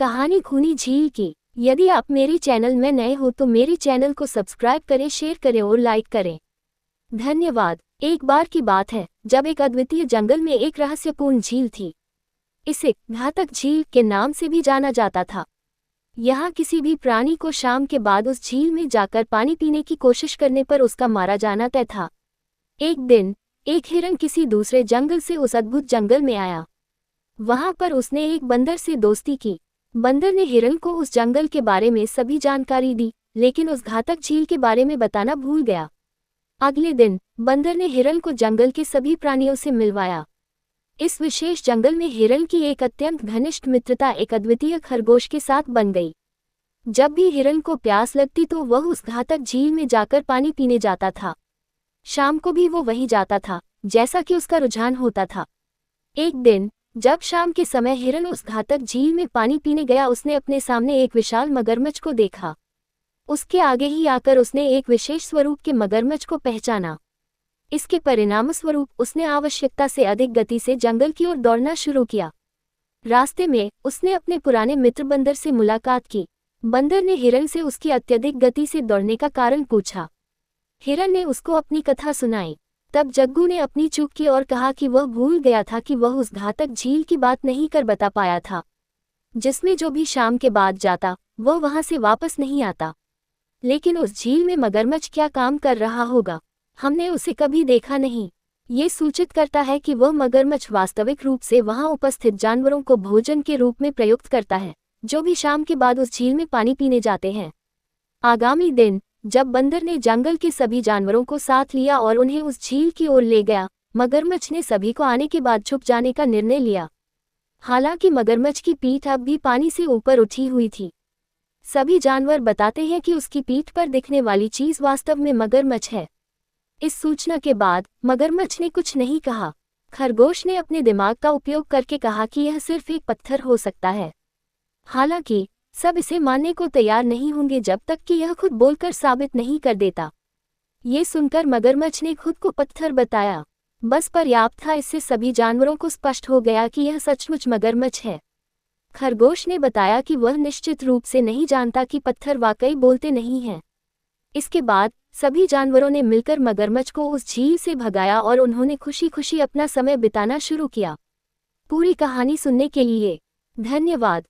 कहानी खूनी झील की। यदि आप मेरे चैनल में नए हो तो मेरे चैनल को सब्सक्राइब करें, शेयर करें और लाइक करें। धन्यवाद। एक बार की बात है जब एक अद्वितीय जंगल में एक रहस्यपूर्ण झील थी। इसे घातक झील के नाम से भी जाना जाता था। यहाँ किसी भी प्राणी को शाम के बाद उस झील में जाकर पानी पीने की कोशिश करने पर उसका मारा जाना तय था। एक दिन एक हिरन किसी दूसरे जंगल से उस अद्भुत जंगल में आया। वहां पर उसने एक बंदर से दोस्ती की। बंदर ने हिरन को उस जंगल के बारे में सभी जानकारी दी, लेकिन उस घातक झील के बारे में बताना भूल गया। अगले दिन बंदर ने हिरन को जंगल के सभी प्राणियों से मिलवाया। इस विशेष जंगल में हिरन की एक अत्यंत घनिष्ठ मित्रता एक अद्वितीय खरगोश के साथ बन गई। जब भी हिरन को प्यास लगती तो वह उस घातक झील में जाकर पानी पीने जाता था। शाम को भी वो वहीं जाता था, जैसा कि उसका रुझान होता था। एक दिन जब शाम के समय हिरन उस घातक झील में पानी पीने गया, उसने अपने सामने एक विशाल मगरमच्छ को देखा। उसके आगे ही आकर उसने एक विशेष स्वरूप के मगरमच्छ को पहचाना। इसके परिणामस्वरूप उसने आवश्यकता से अधिक गति से जंगल की ओर दौड़ना शुरू किया। रास्ते में उसने अपने पुराने मित्र बंदर से मुलाकात की। बंदर ने हिरन से उसकी अत्यधिक गति से दौड़ने का कारण पूछा। हिरन ने उसको अपनी कथा सुनाई। तब जग्गू ने अपनी चूक की और कहा कि वह भूल गया था कि वह उस घातक झील की बात नहीं कर बता पाया था, जिसमें जो भी शाम के बाद जाता वह वहां से वापस नहीं आता। लेकिन उस झील में मगरमच्छ क्या काम कर रहा होगा? हमने उसे कभी देखा नहीं। ये सूचित करता है कि वह मगरमच्छ वास्तविक रूप से वहां उपस्थित जानवरों को भोजन के रूप में प्रयुक्त करता है, जो भी शाम के बाद उस झील में पानी पीने जाते हैं। आगामी दिन जब बंदर ने जंगल के सभी जानवरों को साथ लिया और उन्हें उस झील की ओर ले गया, मगरमच्छ ने सभी को आने के बाद छुप जाने का निर्णय लिया। हालांकि मगरमच्छ की पीठ अब भी पानी से ऊपर उठी हुई थी। सभी जानवर बताते हैं कि उसकी पीठ पर दिखने वाली चीज वास्तव में मगरमच्छ है। इस सूचना के बाद मगरमच्छ ने कुछ नहीं कहा। खरगोश ने अपने दिमाग का उपयोग करके कहा कि यह सिर्फ एक पत्थर हो सकता है। हालांकि सब इसे मानने को तैयार नहीं होंगे जब तक कि यह खुद बोलकर साबित नहीं कर देता। ये सुनकर मगरमच्छ ने खुद को पत्थर बताया। बस पर्याप्त था, इससे सभी जानवरों को स्पष्ट हो गया कि यह सचमुच मगरमच्छ है। खरगोश ने बताया कि वह निश्चित रूप से नहीं जानता कि पत्थर वाकई बोलते नहीं हैं। इसके बाद सभी जानवरों ने मिलकर मगरमच्छ को उस झील से भगाया और उन्होंने खुशी खुशी अपना समय बिताना शुरू किया। पूरी कहानी सुनने के लिए धन्यवाद।